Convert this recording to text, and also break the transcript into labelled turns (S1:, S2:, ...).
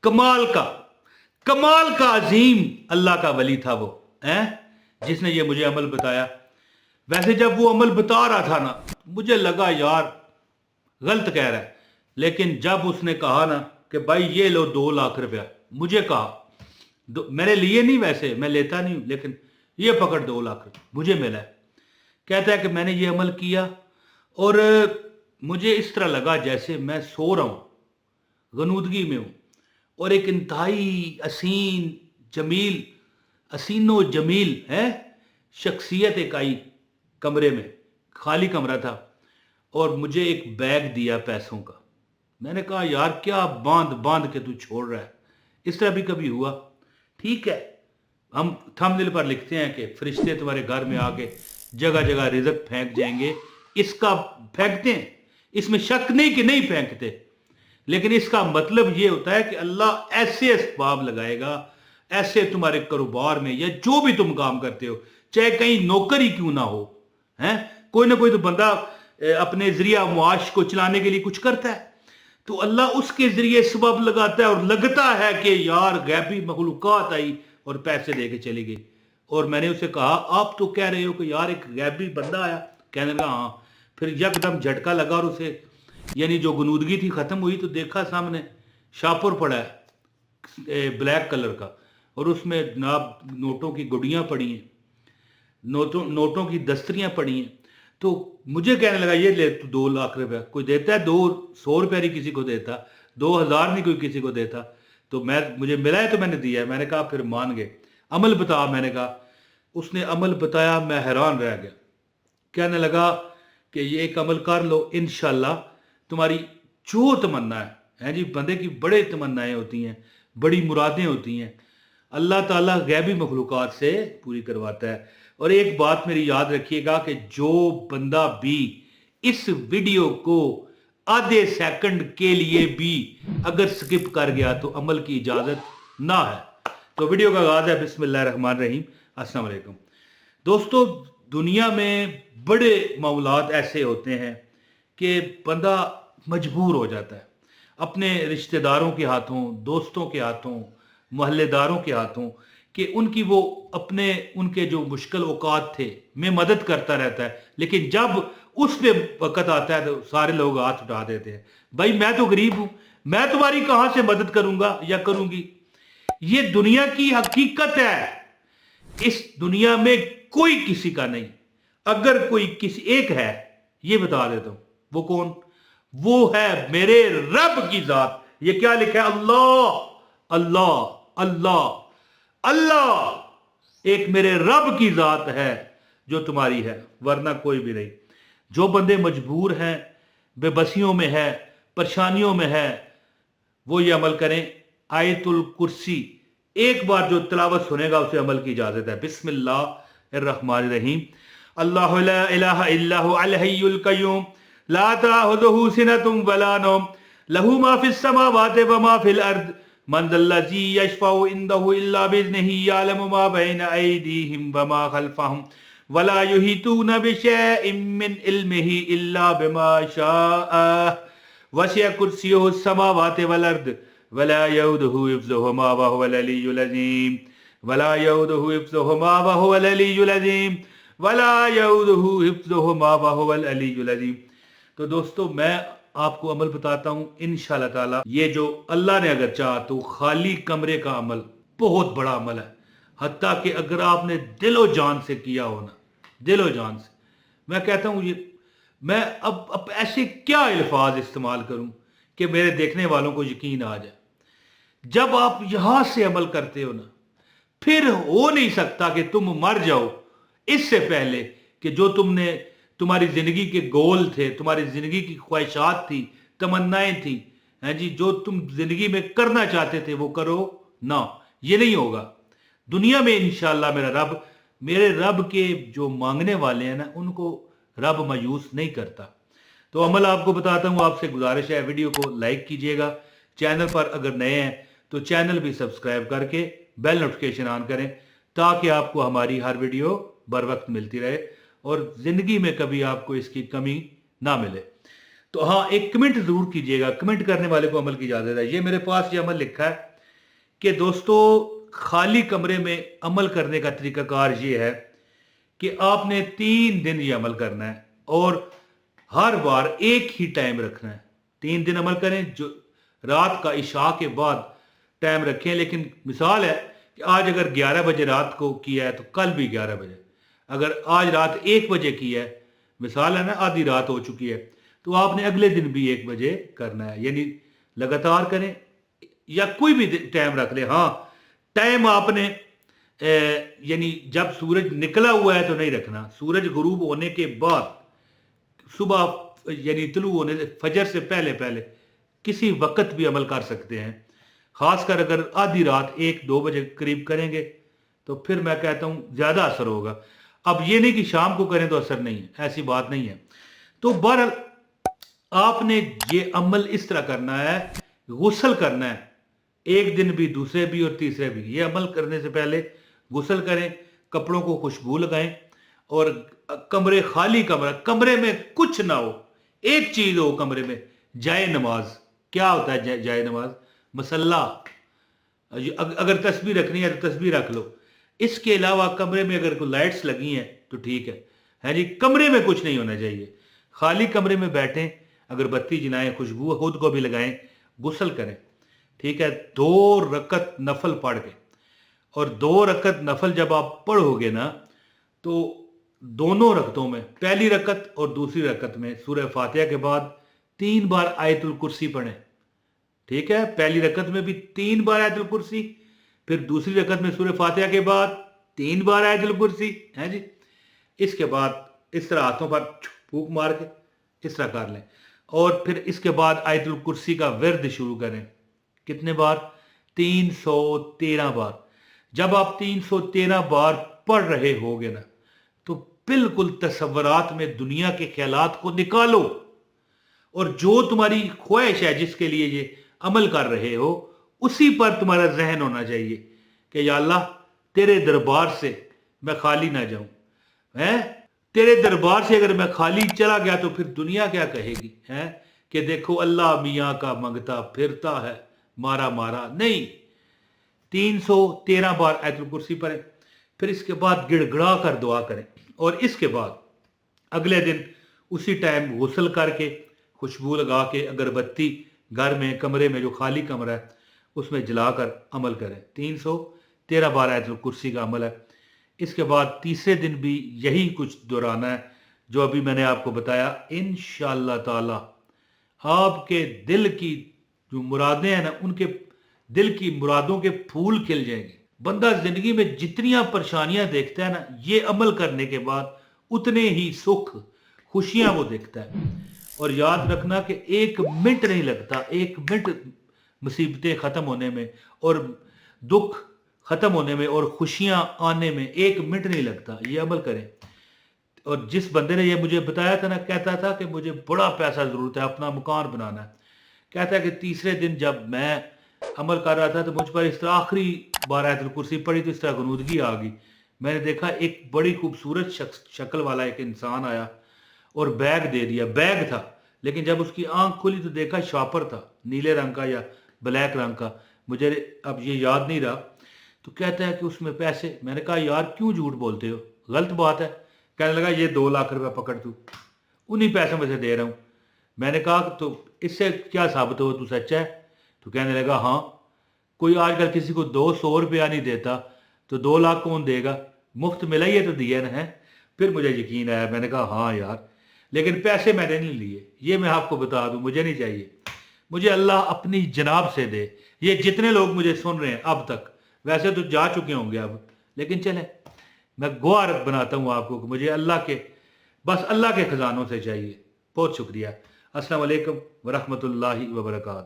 S1: कमाल का अजीम अल्लाह का वली था वो, जिसने ये मुझे अमल बताया। वैसे जब वो अमल बता रहा था ना, मुझे लगा यार गलत कह रहा है, लेकिन जब उसने कहा ना कि भाई ये लो 2 लाख रुपया, मुझे कहा मेरे लिए नहीं, वैसे मैं लेता नहीं हूं, लेकिन ये पकड़ 2 लाख रुपया मुझे मिला है। कहता है कि मैंने ये अमल किया और मुझे इस तरह लगा जैसे मैं सो रहा हूं, गनूदगी में हूं, और एक इंतहाई असीनो जमील है शख्सियत एक आई कमरे में, खाली कमरा था, और मुझे एक बैग दिया पैसों का। मैंने कहा यार क्या बांध बांध के तू छोड़ रहा है, इस तरह भी कभी हुआ? ठीक है, हम थंबनेल पर लिखते हैं कि फरिश्ते तुम्हारे घर में आके जगह जगह रिज़्क फेंक जाएंगे, इसका फेंकते हैं, इसमें शक नहीं कि नहीं फेंकते, लेकिन इसका मतलब ये होता है कि अल्लाह ऐसे असबाब लगाएगा, ऐसे तुम्हारे कारोबार में या जो भी तुम काम करते हो, चाहे कहीं नौकर ही क्यों ना हो, हैं, कोई ना कोई तो बंदा अपने जरिया मुआश को चलाने के लिए कुछ करता है, तो अल्लाह उसके जरिए सबब लगाता है, और लगता है कि यार गैबी मखलूकात आई और पैसे दे के चली गई। और मैंने उसे कहा आप तो कह रहे हो कि यार एक गैबी बंदा आया, कहने लगा हाँ। फिर यकदम झटका लगा और उसे, यानी जो गनूदगी थी खत्म हुई, तो देखा सामने शापर पड़ा है ब्लैक कलर का, और उसमें जनाब नोटों की गुड़ियाँ पड़ी हैं, नोटों की दस्तरियाँ पड़ी हैं। तो मुझे कहने लगा ये ले तू 2 लाख रुपया, कोई देता है 200 रुपया नहीं किसी को देता, 2000 नहीं कोई किसी को देता, तो मुझे मिला है तो मैंने दिया है। मैंने कहा फिर मान गए, अमल बता। मैंने कहा, उसने अमल बताया, मैं हैरान रह गया। कहने लगा कि ये एक अमल कर लो, इंशाल्लाह तुम्हारी जो तमन्ना है जी, बंदे की बड़े तमन्नाएं होती हैं, बड़ी मुरादें होती हैं, अल्लाह ताला गैबी मखलूकात से पूरी करवाता है। और एक बात मेरी याद रखिएगा कि जो बंदा भी इस वीडियो को आधे सेकंड के लिए भी अगर स्किप कर गया तो अमल की इजाजत ना है। तो वीडियो का आगाज है बिस्मिल्लाहिर्रहमानिर्रहीम। अस्सलाम वालेकुम दोस्तों, दुनिया में बड़े मामलात ऐसे होते हैं कि बंदा मजबूर हो जाता है अपने रिश्तेदारों के हाथों, दोस्तों के हाथों, मोहल्लेदारों के हाथों, कि उनके जो मुश्किल औकात थे में मदद करता रहता है, लेकिन जब उस पे वक्त आता है तो सारे लोग हाथ उठा देते हैं, भाई मैं तो गरीब हूं, मैं तुम्हारी कहां से मदद करूंगा या करूंगी। ये दुनिया की हकीकत है, इस दुनिया में कोई किसी का नहीं। अगर कोई किसी एक है, ये बता देता हूं, वो कौन? वो है मेरे रब की जात। ये क्या लिखा है? अल्लाह अल्लाह अल्लाह अल्लाह। एक मेरे रब की जात है जो तुम्हारी है, वरना कोई भी नहीं। जो बंदे मजबूर हैं, बेबसियों में है, परेशानियों में है, वो ये अमल करें। आयतुल कुर्सी एक बार जो तिलावत सुनेगा उसे अमल की इजाजत है। बिस्मिल्लाहिर्रहमानिर्रहीम। अल्लाहु ला इलाहा इल्लहु अल हय्युल कय्यूम ला ताखुजुहु सिनतुम वला नौम लहू मा फिस समावाति व मा फिल अर्द मन ज़ल्लज़ी यशफ़उ इंदहु इल्ला बिइज़्निही यअलमु मा बैना अयदीहिम व मा खल्फ़हुम वला युहीतूना बिशैइन मिन इल्मिही इल्ला बिमा शाअ वसिअ कुर्सियुहु समावाति वल अर्द वला यऊदुहु हिफ्ज़ुहुमा व हुवल अलिय्युल अज़ीम वला यऊदुहु हिफ्ज़ुहुमा व हुवल अलिय्युल अज़ीम वला यऊदुहु हिफ्ज़ुहुमा व हुवल अलिय्युल अज़ीम। तो दोस्तों, मैं आपको अमल बताता हूं इंशाअल्लाह ताला। ये जो अल्लाह ने अगर चाहा तो खाली कमरे का अमल बहुत बड़ा अमल है, हत्ता कि अगर आपने दिलो जान से किया हो ना, दिलो जान से, मैं कहता हूं ये मैं अब ऐसे क्या अल्फाज इस्तेमाल करूं कि मेरे देखने वालों को यकीन आ जाए। जब आप यहां से अमल करते हो ना, फिर हो नहीं सकता कि तुम मर जाओ इससे पहले कि जो तुम्हारी जिंदगी के गोल थे, तुम्हारी जिंदगी की ख्वाहिशात थी, तमन्नाएं थी, हैं जी, जो तुम जिंदगी में करना चाहते थे वो करो ना। ये नहीं होगा दुनिया में इंशाअल्लाह। मेरे रब के जो मांगने वाले हैं ना, उनको रब मायूस नहीं करता। तो अमल आपको बताता हूं, आपसे गुजारिश है वीडियो को लाइक कीजिएगा, चैनल पर अगर नए हैं तो चैनल भी सब्सक्राइब करके बेल नोटिफिकेशन ऑन करें, ताकि आपको हमारी हर वीडियो बर वक्त मिलती रहे और जिंदगी में कभी आपको इसकी कमी ना मिले। तो हाँ, एक कमेंट जरूर कीजिएगा, कमेंट करने वाले को अमल की इजाजत है। ये मेरे पास ये अमल लिखा है, کہ دوستو خالی کمرے میں عمل کرنے کا طریقہ کار یہ ہے کہ آپ نے 3 دن یہ عمل کرنا ہے اور ہر بار ایک ہی ٹائم رکھنا ہے. 3 دن عمل کریں, جو رات کا عشاء کے بعد ٹائم رکھیں, لیکن مثال ہے کہ آج اگر 11 بجے رات کو کیا ہے تو کل بھی 11 بجے, اگر آج رات 1 بجے کیا ہے, مثال ہے نا آدھی رات ہو چکی ہے, تو آپ نے اگلے دن بھی 1 بجے کرنا ہے. یعنی لگاتار کریں یا کوئی بھی ٹائم رکھ لیں. ہاں ٹائم آپ نے یعنی جب سورج نکلا ہوا ہے تو نہیں رکھنا, سورج غروب ہونے کے بعد, صبح یعنی طلوع ہونے سے فجر سے پہلے پہلے کسی وقت بھی عمل کر سکتے ہیں. خاص کر اگر آدھی رات 1-2 بجے قریب کریں گے تو پھر میں کہتا ہوں زیادہ اثر ہوگا. اب یہ نہیں کہ شام کو کریں تو اثر نہیں ہے, ایسی بات نہیں ہے. تو بہرحال آپ نے یہ عمل اس طرح کرنا ہے, غسل کرنا ہے, ایک دن بھی, دوسرے بھی اور تیسرے بھی. یہ عمل کرنے سے پہلے غسل کریں, کپڑوں کو خوشبو لگائیں اور خالی کمرے میں کچھ نہ ہو, ایک چیز ہو کمرے میں, جائے نماز. کیا ہوتا ہے جائے نماز؟ مسلح. اگر تسبیح رکھنی ہے تو تسبیح رکھ لو. اس کے علاوہ کمرے میں اگر کوئی لائٹس لگی ہیں تو ٹھیک ہے جی, کمرے میں کچھ نہیں ہونا چاہیے. خالی کمرے میں بیٹھیں, اگر بتی جلائیں, خوشبو خود کو بھی لگائیں, غسل کریں, ٹھیک ہے. 2 رکعت نفل پڑھ کے, اور 2 رکعت نفل جب آپ پڑھو گے نا تو دونوں رکعتوں میں, پہلی رکعت اور دوسری رکعت میں سورہ فاتحہ کے بعد 3 بار آیت الکرسی پڑھیں. ٹھیک ہے, پہلی رکعت میں بھی 3 بار آیت الکرسی, پھر دوسری رکعت میں سورہ فاتحہ کے بعد 3 بار آیت الکرسی ہے جی. اس کے بعد اس طرح ہاتھوں پر پھونک مار کے اس طرح کر لیں, اور پھر اس کے بعد آیت الکرسی کا ورد شروع کریں. کتنے بار؟ 313 بار. جب آپ 313 بار پڑھ رہے ہوگے نا تو بالکل تصورات میں دنیا کے خیالات کو نکالو, اور جو تمہاری خواہش ہے جس کے لیے یہ عمل کر رہے ہو اسی پر تمہارا ذہن ہونا چاہیے کہ یا اللہ تیرے دربار سے میں خالی نہ جاؤں. تیرے دربار سے اگر میں خالی چلا گیا تو پھر دنیا کیا کہے گی کہ دیکھو اللہ میاں کا منگتا پھرتا ہے مارا مارا. نہیں, 313 بار آیت الکرسی پڑھیں, پھر اس کے بعد گڑ گڑا کر دعا کریں, اور اس کے بعد اگلے دن اسی ٹائم غسل کر کے خوشبو لگا کے اگربتی گھر میں, کمرے میں جو خالی کمرہ ہے اس میں جلا کر عمل کریں. 313 بار آیت الکرسی کا عمل ہے. اس کے بعد تیسرے دن بھی یہی کچھ دہرانا ہے جو ابھی میں نے آپ کو بتایا. انشاءاللہ تعالی آپ کے دل کی جو مرادیں ہیں نا, ان کے دل کی مرادوں کے پھول کھل جائیں گے. بندہ زندگی میں جتنیاں پریشانیاں دیکھتا ہے نا, یہ عمل کرنے کے بعد اتنے ہی سکھ خوشیاں وہ دیکھتا ہے. اور یاد رکھنا کہ 1 منٹ نہیں لگتا, 1 منٹ مصیبتیں ختم ہونے میں اور دکھ ختم ہونے میں اور خوشیاں آنے میں 1 منٹ نہیں لگتا. یہ عمل کریں. اور جس بندے نے یہ مجھے بتایا تھا نا, کہتا تھا کہ مجھے بڑا پیسہ ضرورت ہے, اپنا مکان بنانا ہے. کہتا ہے کہ تیسرے دن جب میں عمل کر رہا تھا تو مجھ پر اس طرح آخری بار آیت الکرسی پڑھی تو اس طرح غنودگی آ گئی. میں نے دیکھا ایک بڑی خوبصورت شکل والا ایک انسان آیا اور بیگ دے دیا. بیگ تھا لیکن جب اس کی آنکھ کھلی تو دیکھا شاپر تھا, نیلے رنگ کا یا بلیک رنگ کا, مجھے اب یہ یاد نہیں رہا. تو کہتا ہے کہ اس میں پیسے. میں نے کہا یار کیوں جھوٹ بولتے ہو, غلط بات ہے. کہنے لگا یہ 2 لاکھ روپے پکڑ, تو انہی پیسوں میں سے دے رہا ہوں. میں نے کہا تو اس سے کیا ثابت ہو تو سچا ہے؟ تو کہنے لگا ہاں, کوئی آج کل کسی کو 200 روپیہ نہیں دیتا تو 2 لاکھ کون دے گا, مفت ملا ہی ہے تو دیا نا ہے. پھر مجھے یقین آیا. میں نے کہا ہاں یار, لیکن پیسے میں نے نہیں لیے, یہ میں آپ کو بتا دوں, مجھے نہیں چاہیے. مجھے اللہ اپنی جناب سے دے. یہ جتنے لوگ مجھے سن رہے ہیں اب تک, ویسے تو جا چکے ہوں گے اب, لیکن چلیں میں گواہ بناتا ہوں آپ کو کہ مجھے بس اللہ کے خزانوں سے چاہیے. بہت شکریہ. السلام علیکم ورحمۃ اللہ وبرکاتہ.